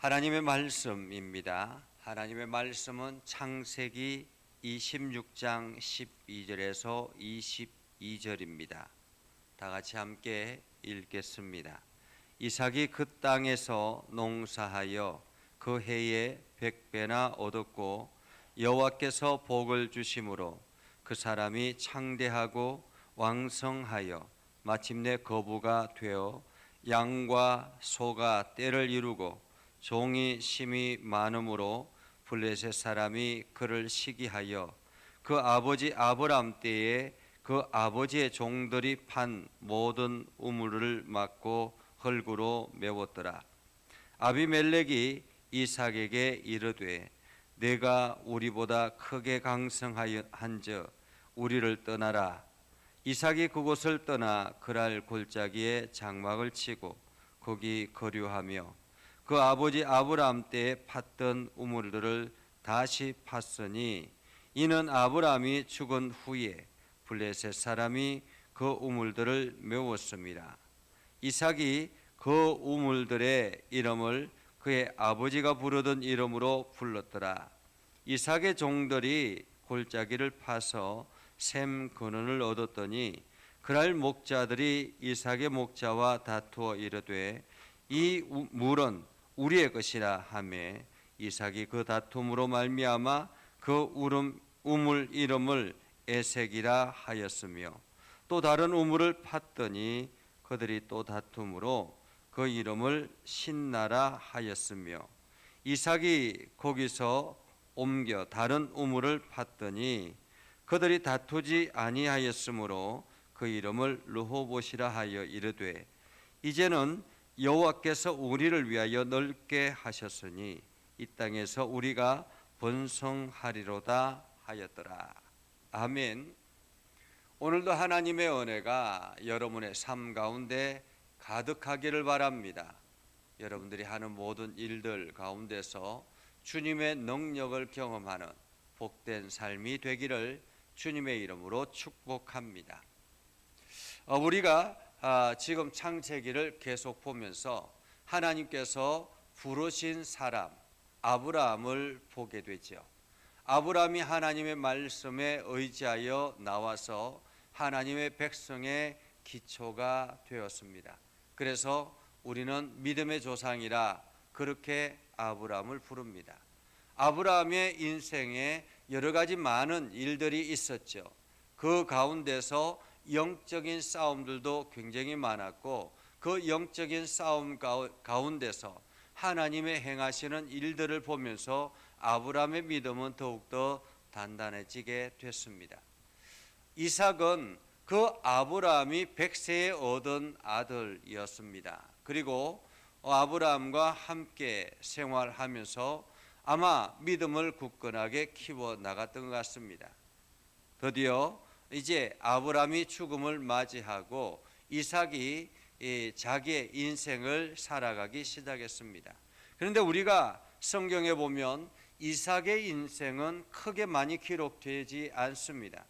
하나님의 말씀입니다. 하나님의 말씀은 창세기 26장 12절에서 22절입니다. 다 같이 함께 읽겠습니다. 이삭이 그 땅에서 농사하여 그 해에 100배나 얻었고 여호와께서 복을 주심으로 그 사람이 창대하고 왕성하여 마침내 거부가 되어 양과 소가 떼를 이루고 종이 심히 많음으로 블레셋 사람이 그를 시기하여 그 아버지 아브람 때에 그 아버지의 종들이 판 모든 우물을 막고 흙으로 메웠더라. 아비멜렉이 이삭에게 이르되 내가 우리보다 크게 강성한즉 우리를 떠나라. 이삭이 그곳을 떠나 그랄 골짜기에 장막을 치고 거기 거류하며 그 아버지 아브람 때에 팠던 우물들을 다시 팠으니 이는 아브람이 죽은 후에 블레셋 사람이 그 우물들을 메웠습니다. 이삭이 그 우물들의 이름을 그의 아버지가 부르던 이름으로 불렀더라. 이삭의 종들이 골짜기를 파서 샘 근원을 얻었더니 그날 목자들이 이삭의 목자와 다투어 이르되 이 물은 우리의 것이라 하며 이삭이 그 다툼으로 말미암아 그 우물 이름을 에색이라 하였으며 또 다른 우물을 팠더니 그들이 또 다툼으로 그 이름을 신나라 하였으며 이삭이 거기서 옮겨 다른 우물을 팠더니 그들이 다투지 아니하였으므로 그 이름을 르호봇이라 하여 이르되 이제는 여호와께서 우리를 위하여 넓게 하셨으니 이 땅에서 우리가 번성하리로다 하였더라. 아멘. 오늘도 하나님의 은혜가 여러분의 삶 가운데 가득하기를 바랍니다. 여러분들이 하는 모든 일들 가운데서 주님의 능력을 경험하는 복된 삶이 되기를 주님의 이름으로 축복합니다. 우리가 지금 창세기를 계속 보면서 하나님께서 부르신 사람 아브라함을 보게 되죠. 아브라함이 하나님의 말씀에 의지하여 나와서 하나님의 백성의 기초가 되었습니다. 그래서 우리는 믿음의 조상이라 그렇게 아브라함을 부릅니다. 아브라함의 인생에 여러 가지 많은 일들이 있었죠. 그 가운데서 영적인 싸움들도 굉장히 많았고 그 영적인 싸움 가운데서 하나님의 행하시는 일들을 보면서 아브라함의 믿음은 더욱더 단단해지게 됐습니다. 이삭은 그 아브라함이 100세에 얻은 아들이었습니다. 그리고 아브라함과 함께 생활하면서 아마 믿음을 굳건하게 키워 나갔던 것 같습니다. 드디어 이제 아브라함이 죽음을 맞이하고 이삭이 자기의 인생을 살아가기 시작했습니다. 그런데 우리가 성경에 보면 이삭의 인생은 크게 많이 기록되지 않습니다.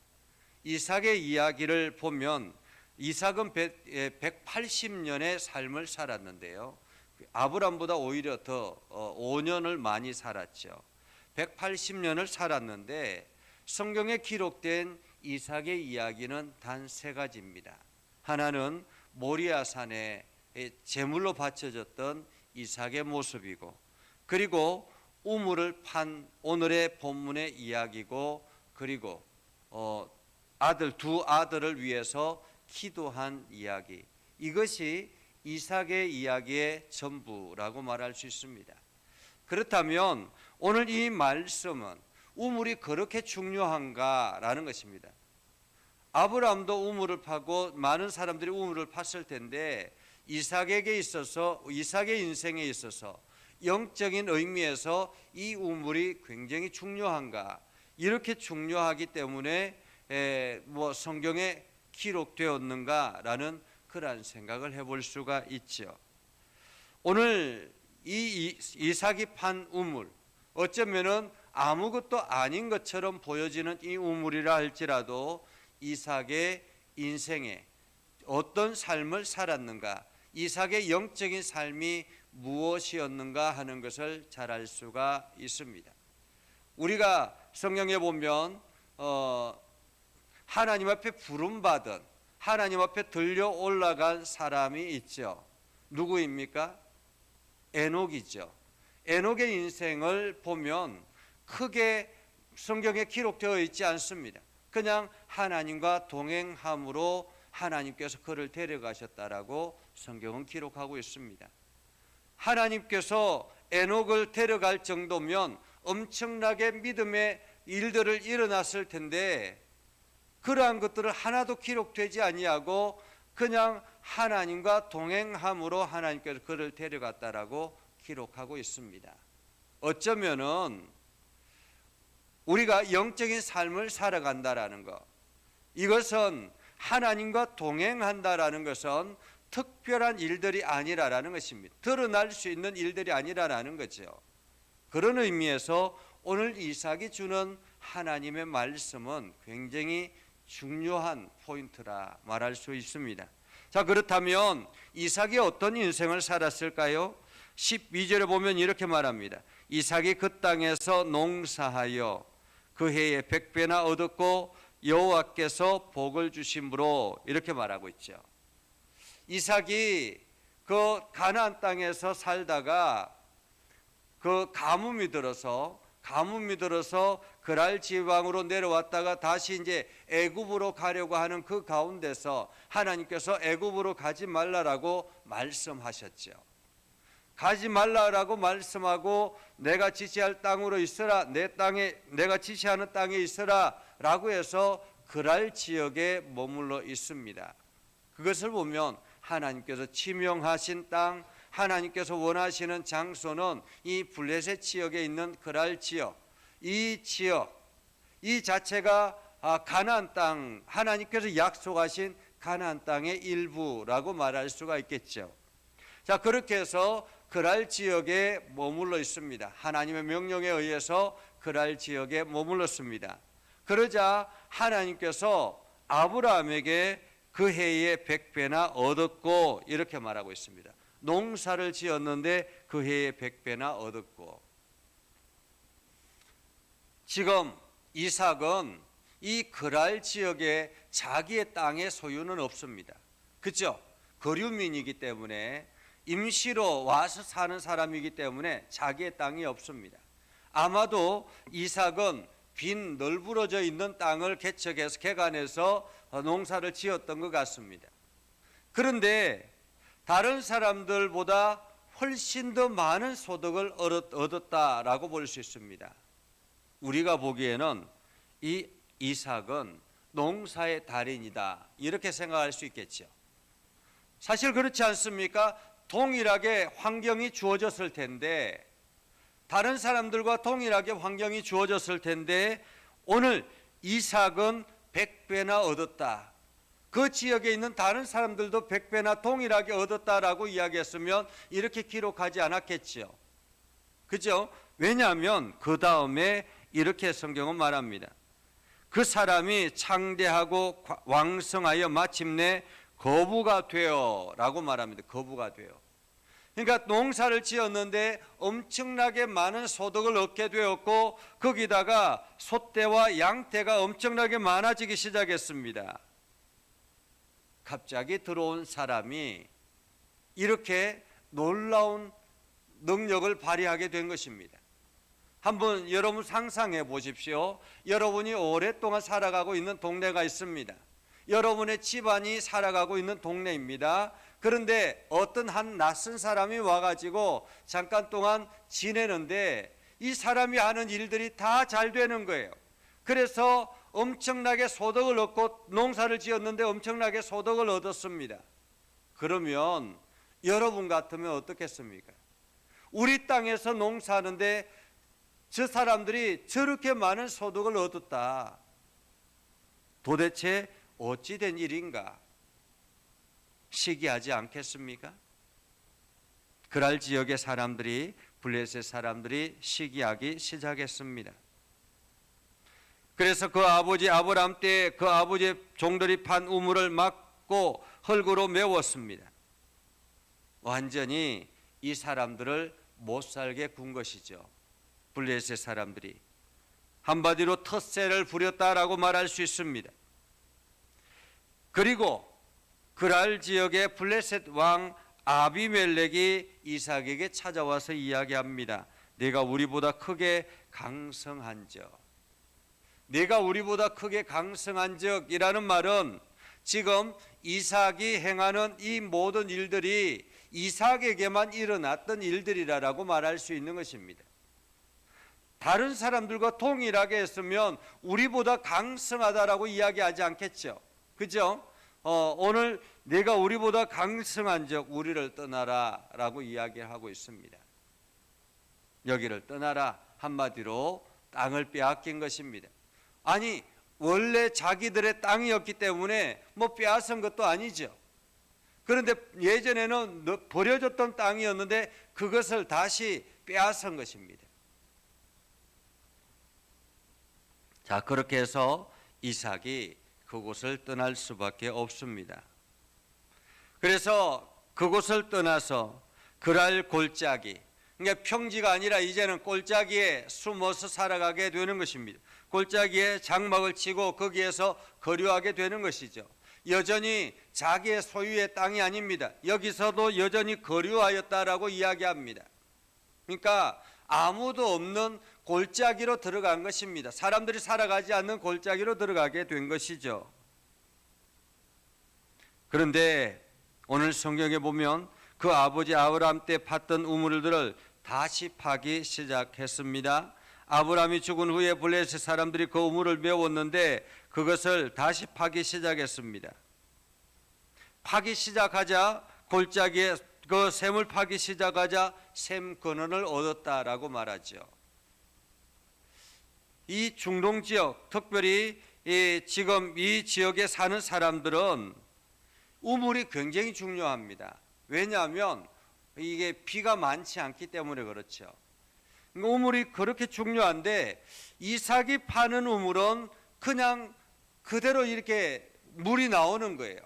이삭의 이야기를 보면 이삭은 180년의 삶을 살았는데요. 아브람보다 오히려 더 5년을 많이 살았죠. 180년을 살았는데 성경에 기록된 이삭의 이야기는 단 3가지입니다. 하나는 모리아산에 제물로 바쳐졌던 이삭의 모습이고, 그리고 우물을 판 오늘의 본문의 이야기고, 그리고 두 아들을 위해서 기도한 이야기. 이것이 이삭의 이야기의 전부라고 말할 수 있습니다. 그렇다면 오늘 이 말씀은 우물이 그렇게 중요한가라는 것입니다. 아브라함도 우물을 파고 많은 사람들이 우물을 팠을 텐데 이삭에게 있어서, 이삭의 인생에 있어서 영적인 의미에서 이 우물이 굉장히 중요한가? 이렇게 중요하기 때문에 성경에 기록되었는가라는 그러한 생각을 해볼 수가 있죠. 오늘 이 이삭이 판 우물, 어쩌면은 아무것도 아닌 것처럼 보여지는 이 우물이라 할지라도 이삭의 인생에 어떤 삶을 살았는가, 이삭의 영적인 삶이 무엇이었는가 하는 것을 잘 알 수가 있습니다. 우리가 성경에 보면 하나님 앞에 부름받은, 하나님 앞에 들려 올라간 사람이 있죠. 누구입니까? 에녹이죠. 에녹의 인생을 보면 크게 성경에 기록되어 있지 않습니다. 그냥 하나님과 동행함으로 하나님께서 그를 데려가셨다라고 성경은 기록하고 있습니다. 하나님께서 에녹을 데려갈 정도면 엄청나게 믿음의 일들을 일어났을 텐데 그러한 것들을 하나도 기록되지 아니하고 그냥 하나님과 동행함으로 하나님께서 그를 데려갔다라고 기록하고 있습니다. 어쩌면은 우리가 영적인 삶을 살아간다라는 것, 이것은 하나님과 동행한다라는 것은 특별한 일들이 아니라라는 것입니다. 드러날 수 있는 일들이 아니라라는 거죠. 그런 의미에서 오늘 이삭이 주는 하나님의 말씀은 굉장히 중요한 포인트라 말할 수 있습니다. 자, 그렇다면 이삭이 어떤 인생을 살았을까요? 12절에 보면 이렇게 말합니다. 이삭이 그 땅에서 농사하여 그 해에 100배나 얻었고 여호와께서 복을 주심으로, 이렇게 말하고 있죠. 이삭이 그 가나안 땅에서 살다가 그 가뭄이 들어서 그랄 지방으로 내려왔다가 다시 이제 애굽으로 가려고 하는 그 가운데서 하나님께서 애굽으로 가지 말라라고 말씀하셨죠. 가지 말라라고 말씀하고 내가 지시할 땅으로 있으라, 내가 지시하는 땅에 있으라라고 해서 그랄 지역에 머물러 있습니다. 그것을 보면 하나님께서 지명하신 땅, 하나님께서 원하시는 장소는 이 블레셋 지역에 있는 그랄 지역, 이 자체가 가나안 땅, 하나님께서 약속하신 가나안 땅의 일부라고 말할 수가 있겠죠. 자, 그렇게 해서 그랄 지역에 머물러 있습니다. 하나님의 명령에 의해서 그랄 지역에 머물렀습니다. 그러자 하나님께서 아브라함에게 그 해에 100배나 얻었고, 이렇게 말하고 있습니다. 농사를 지었는데 그 해에 100배나 얻었고. 지금 이삭은 이 그랄 지역에 자기의 땅의 소유는 없습니다. 그렇죠? 거류민이기 때문에, 임시로 와서 사는 사람이기 때문에 자기의 땅이 없습니다. 아마도 이삭은 빈 널브러져 있는 땅을 개척해서 개간해서 농사를 지었던 것 같습니다. 그런데 다른 사람들보다 훨씬 더 많은 소득을 얻었다라고 볼 수 있습니다. 우리가 보기에는 이 이삭은 농사의 달인이다, 이렇게 생각할 수 있겠죠. 사실 그렇지 않습니까? 동일하게 환경이 주어졌을 텐데, 다른 사람들과 동일하게 환경이 주어졌을 텐데 오늘 이삭은 100배나 얻었다, 그 지역에 있는 다른 사람들도 100배나 동일하게 얻었다라고 이야기했으면 이렇게 기록하지 않았겠죠. 그죠? 왜냐하면 그 다음에 이렇게 성경은 말합니다. 그 사람이 창대하고 왕성하여 마침내 거부가 되어 라고 말합니다. 거부가 되어. 그러니까 농사를 지었는데 엄청나게 많은 소득을 얻게 되었고 거기다가 소떼와 양떼가 엄청나게 많아지기 시작했습니다. 갑자기 들어온 사람이 이렇게 놀라운 능력을 발휘하게 된 것입니다. 한번 여러분 상상해 보십시오. 여러분이 오랫동안 살아가고 있는 동네가 있습니다. 여러분의 집안이 살아가고 있는 동네입니다. 그런데 어떤 한 낯선 사람이 와가지고 잠깐 동안 지내는데 이 사람이 하는 일들이 다 잘 되는 거예요. 그래서 엄청나게 소득을 얻고 농사를 지었는데 엄청나게 소득을 얻었습니다. 그러면 여러분 같으면 어떻겠습니까? 우리 땅에서 농사하는데 저 사람들이 저렇게 많은 소득을 얻었다. 도대체 어찌 된 일인가? 시기하지 않겠습니까? 그랄 지역의 사람들이, 블레셋 사람들이 시기하기 시작했습니다. 그래서 그 아버지 아브라함 때 그 아버지의 종들이 판 우물을 막고 흙으로 메웠습니다. 완전히 이 사람들을 못 살게 군 것이죠. 블레셋 사람들이 한마디로 텃세를 부렸다라고 말할 수 있습니다. 그리고 그랄 지역의 블레셋 왕 아비멜렉이 이삭에게 찾아와서 이야기합니다. 내가 우리보다 크게 강성한적, 내가 우리보다 크게 강성한적이라는 말은 지금 이삭이 행하는 이 모든 일들이 이삭에게만 일어났던 일들이라고 말할 수 있는 것입니다. 다른 사람들과 동일하게 했으면 우리보다 강성하다라고 이야기하지 않겠죠. 그죠? 오늘 내가 우리보다 강성한 적 우리를 떠나라 라고 이야기하고 있습니다. 여기를 떠나라, 한마디로 땅을 빼앗긴 것입니다. 아니, 원래 자기들의 땅이었기 때문에 뭐 빼앗은 것도 아니죠. 그런데 예전에는 버려졌던 땅이었는데 그것을 다시 빼앗은 것입니다. 자, 그렇게 해서 이삭이 그곳을 떠날 수밖에 없습니다. 그래서 그곳을 떠나서 그랄 골짜기, 그러니까 평지가 아니라 이제는 골짜기에 숨어서 살아가게 되는 것입니다. 골짜기에 장막을 치고 거기에서 거류하게 되는 것이죠. 여전히 자기의 소유의 땅이 아닙니다. 여기서도 여전히 거류하였다라고 이야기합니다. 그러니까 아무도 없는 골짜기로 들어간 것입니다. 사람들이 살아가지 않는 골짜기로 들어가게 된 것이죠. 그런데 오늘 성경에 보면 그 아버지 아브라함 때 팠던 우물들을 다시 파기 시작했습니다. 아브라함이 죽은 후에 블레셋 사람들이 그 우물을 메웠는데 그것을 다시 파기 시작했습니다. 파기 시작하자 골짜기에 그 샘을 파기 시작하자 샘 근원을 얻었다라고 말하죠. 이 중동 지역, 특별히 지금 이 지역에 사는 사람들은 우물이 굉장히 중요합니다. 왜냐하면 이게 비가 많지 않기 때문에 그렇죠. 우물이 그렇게 중요한데 이삭이 파는 우물은 그냥 그대로 이렇게 물이 나오는 거예요.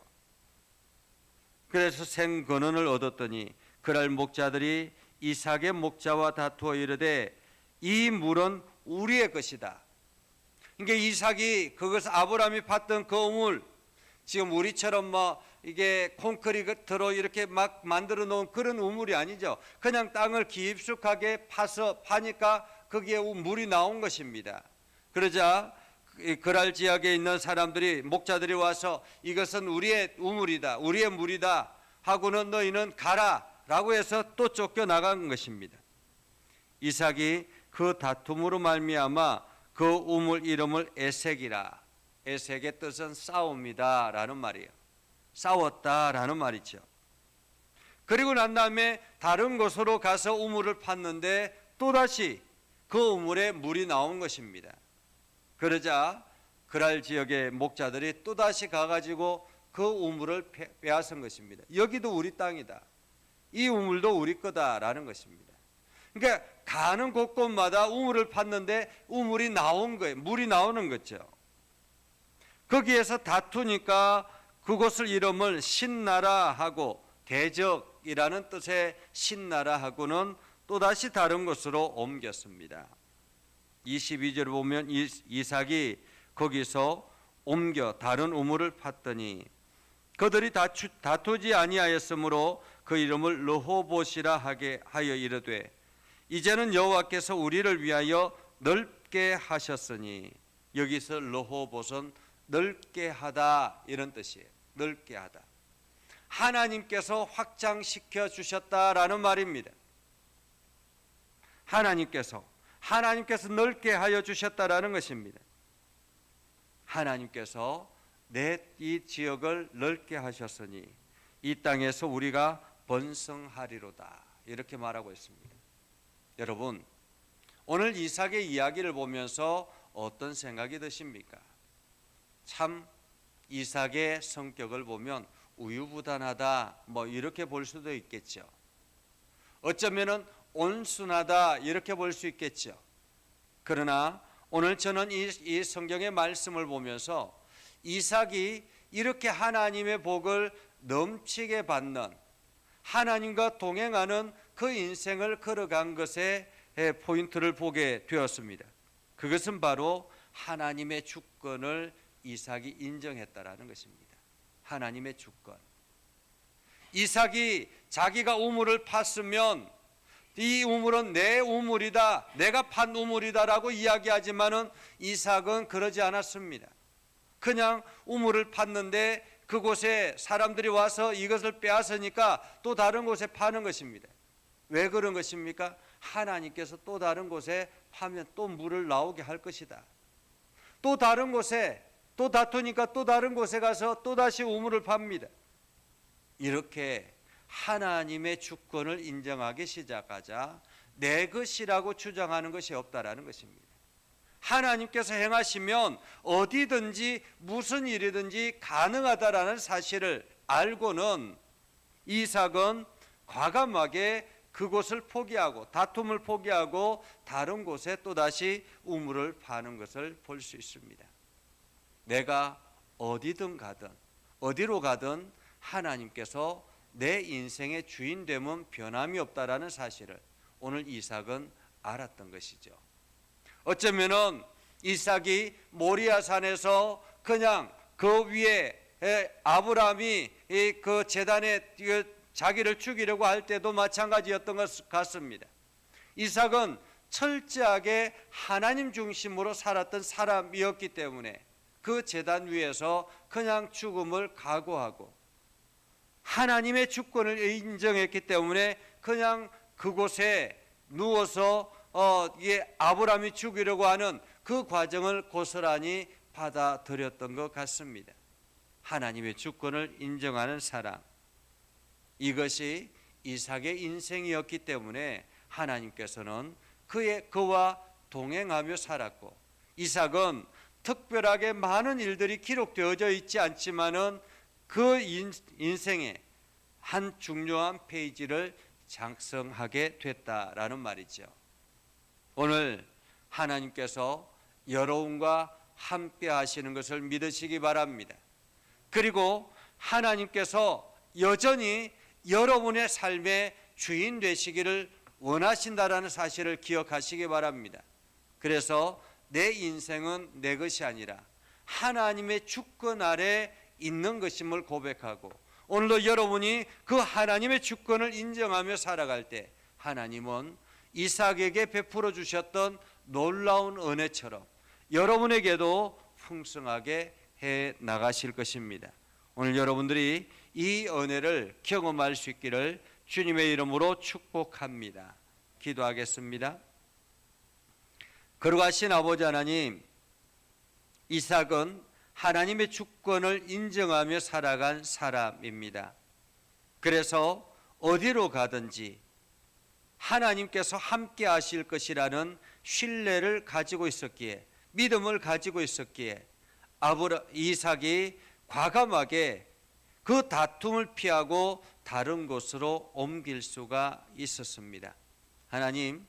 그래서 샘 근원을 얻었더니 그랄 목자들이 이삭의 목자와 다투어 이르되 이 물은 우리의 것이다. 그러니까 이삭이 그것을 아브라함이 팠던 그 우물, 지금 우리처럼 뭐 이게 콘크리트로 이렇게 막 만들어 놓은 그런 우물이 아니죠. 그냥 땅을 깊숙하게 파니까 거기에 물이 나온 것입니다. 그러자 그랄 지역에 있는 사람들이, 목자들이 와서 이것은 우리의 우물이다, 우리의 물이다 하고는 너희는 가라 라고 해서 또 쫓겨나간 것입니다. 이삭이 그 다툼으로 말미암아 그 우물 이름을 에색이라, 에색의 뜻은 싸움이다 라는 말이에요. 싸웠다라는 말이죠. 그리고 난 다음에 다른 곳으로 가서 우물을 팠는데 또다시 그 우물에 물이 나온 것입니다. 그러자 그랄 지역의 목자들이 또다시 가가지고 그 우물을 빼앗은 것입니다. 여기도 우리 땅이다, 이 우물도 우리 거다라는 것입니다. 그러니까 가는 곳곳마다 우물을 팠는데 우물이 나온 거예요. 물이 나오는 거죠. 거기에서 다투니까 그곳을 이름을 신나라 하고, 대적이라는 뜻의 신나라 하고는 또다시 다른 곳으로 옮겼습니다. 22절을 보면 이삭이 거기서 옮겨 다른 우물을 팠더니 그들이 다투지 아니하였으므로 그 이름을 르호봇이라 하게 하여 이르되 이제는 여호와께서 우리를 위하여 넓게 하셨으니, 여기서 르호봇은 넓게 하다 이런 뜻이에요. 넓게 하다. 하나님께서 확장시켜 주셨다라는 말입니다. 하나님께서 넓게 하여 주셨다라는 것입니다. 하나님께서 내 이 지역을 넓게 하셨으니 이 땅에서 우리가 번성하리로다 이렇게 말하고 있습니다. 여러분, 오늘 이삭의 이야기를 보면서 어떤 생각이 드십니까? 참 이삭의 성격을 보면 우유부단하다 뭐 이렇게 볼 수도 있겠죠. 어쩌면은 온순하다 이렇게 볼 수 있겠죠. 그러나 오늘 저는 이 성경의 말씀을 보면서 이삭이 이렇게 하나님의 복을 넘치게 받는, 하나님과 동행하는 그 인생을 걸어간 것에 포인트를 보게 되었습니다. 그것은 바로 하나님의 주권을 이삭이 인정했다라는 것입니다. 하나님의 주권. 이삭이 자기가 우물을 팠으면 이 우물은 내 우물이다, 내가 판 우물이다라고 이야기하지만은 이삭은 그러지 않았습니다. 그냥 우물을 팠는데 그곳에 사람들이 와서 이것을 빼앗으니까 또 다른 곳에 파는 것입니다. 왜 그런 것입니까? 하나님께서 또 다른 곳에 파면 또 물을 나오게 할 것이다. 또 다른 곳에 또 다투니까 또 다른 곳에 가서 또 다시 우물을 팝니다. 이렇게 하나님의 주권을 인정하기 시작하자 내 것이라고 주장하는 것이 없다라는 것입니다. 하나님께서 행하시면 어디든지 무슨 일이든지 가능하다라는 사실을 알고는 이삭은 과감하게 그곳을 포기하고 다툼을 포기하고 다른 곳에 또다시 우물을 파는 것을 볼 수 있습니다. 내가 어디든 가든 어디로 가든 하나님께서 내 인생의 주인 되면 변함이 없다라는 사실을 오늘 이삭은 알았던 것이죠. 어쩌면은 이삭이 모리아산에서 그냥 그 위에 아브라함이 그 제단에 자기를 죽이려고 할 때도 마찬가지였던 것 같습니다. 이삭은 철저하게 하나님 중심으로 살았던 사람이었기 때문에 그 제단 위에서 그냥 죽음을 각오하고 하나님의 주권을 인정했기 때문에 그냥 그곳에 누워서 아브라함이 죽이려고 하는 그 과정을 고스란히 받아들였던 것 같습니다. 하나님의 주권을 인정하는 사람, 이것이 이삭의 인생이었기 때문에 하나님께서는 그와 동행하며 살았고, 이삭은 특별하게 많은 일들이 기록되어져 있지 않지만은 그 인생의 한 중요한 페이지를 작성하게 됐다라는 말이죠. 오늘 하나님께서 여러분과 함께 하시는 것을 믿으시기 바랍니다. 그리고 하나님께서 여전히 여러분의 삶의 주인 되시기를 원하신다라는 사실을 기억하시기 바랍니다. 그래서 내 인생은 내 것이 아니라 하나님의 주권 아래 있는 것임을 고백하고, 오늘도 여러분이 그 하나님의 주권을 인정하며 살아갈 때 하나님은 이삭에게 베풀어 주셨던 놀라운 은혜처럼 여러분에게도 풍성하게 해 나가실 것입니다. 오늘 여러분들이 이 은혜를 경험할 수 있기를 주님의 이름으로 축복합니다. 기도하겠습니다. 거룩하신 아버지 하나님, 이삭은 하나님의 주권을 인정하며 살아간 사람입니다. 그래서 어디로 가든지 하나님께서 함께 하실 것이라는 신뢰를 가지고 있었기에, 믿음을 가지고 있었기에 이삭이 과감하게 그 다툼을 피하고 다른 곳으로 옮길 수가 있었습니다. 하나님,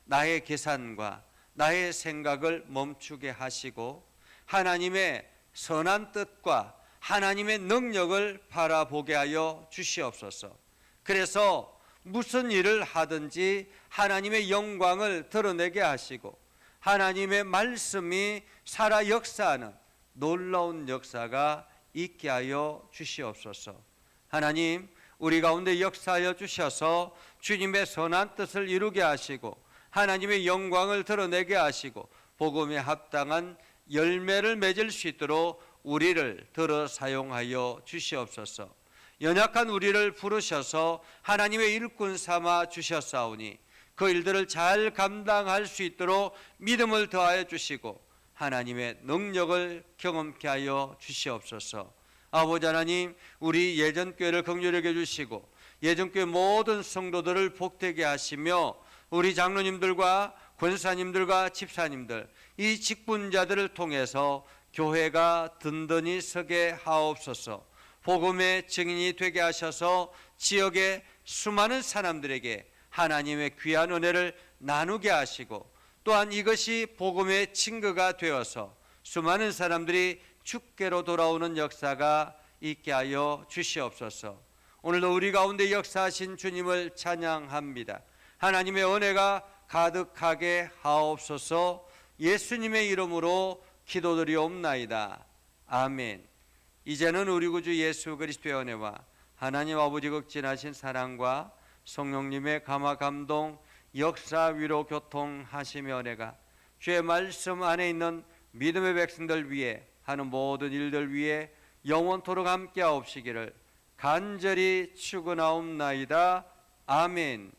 나의 계산과 나의 생각을 멈추게 하시고 하나님의 선한 뜻과 하나님의 능력을 바라보게 하여 주시옵소서. 그래서 무슨 일을 하든지 하나님의 영광을 드러내게 하시고 하나님의 말씀이 살아 역사하는 놀라운 역사가 있게 하여 주시옵소서. 하나님, 우리 가운데 역사하여 주셔서 주님의 선한 뜻을 이루게 하시고 하나님의 영광을 드러내게 하시고 복음에 합당한 열매를 맺을 수 있도록 우리를 들어 사용하여 주시옵소서. 연약한 우리를 부르셔서 하나님의 일꾼 삼아 주셨사오니 그 일들을 잘 감당할 수 있도록 믿음을 더하여 주시고 하나님의 능력을 경험케 하여 주시옵소서. 아버지 하나님, 우리 예전교회를 긍휼히 여겨 주시고 예전교회 모든 성도들을 복되게 하시며 우리 장로님들과 권사님들과 집사님들, 이 직분자들을 통해서 교회가 든든히 서게 하옵소서. 복음의 증인이 되게 하셔서 지역의 수많은 사람들에게 하나님의 귀한 은혜를 나누게 하시고 또한 이것이 복음의 증거가 되어서 수많은 사람들이 주께로 돌아오는 역사가 있게 하여 주시옵소서. 오늘도 우리 가운데 역사하신 주님을 찬양합니다. 하나님의 은혜가 가득하게 하옵소서. 예수님의 이름으로 기도드리옵나이다. 아멘. 이제는 우리 구주 예수 그리스도의 은혜와 하나님 아버지 극진하신 사랑과 성령님의 감화 감동 역사 위로 교통하시며 은혜가 주의 말씀 안에 있는 믿음의 백성들 위해 하는 모든 일들 위해 영원토록 함께하옵시기를 간절히 축원하옵나이다. 아멘.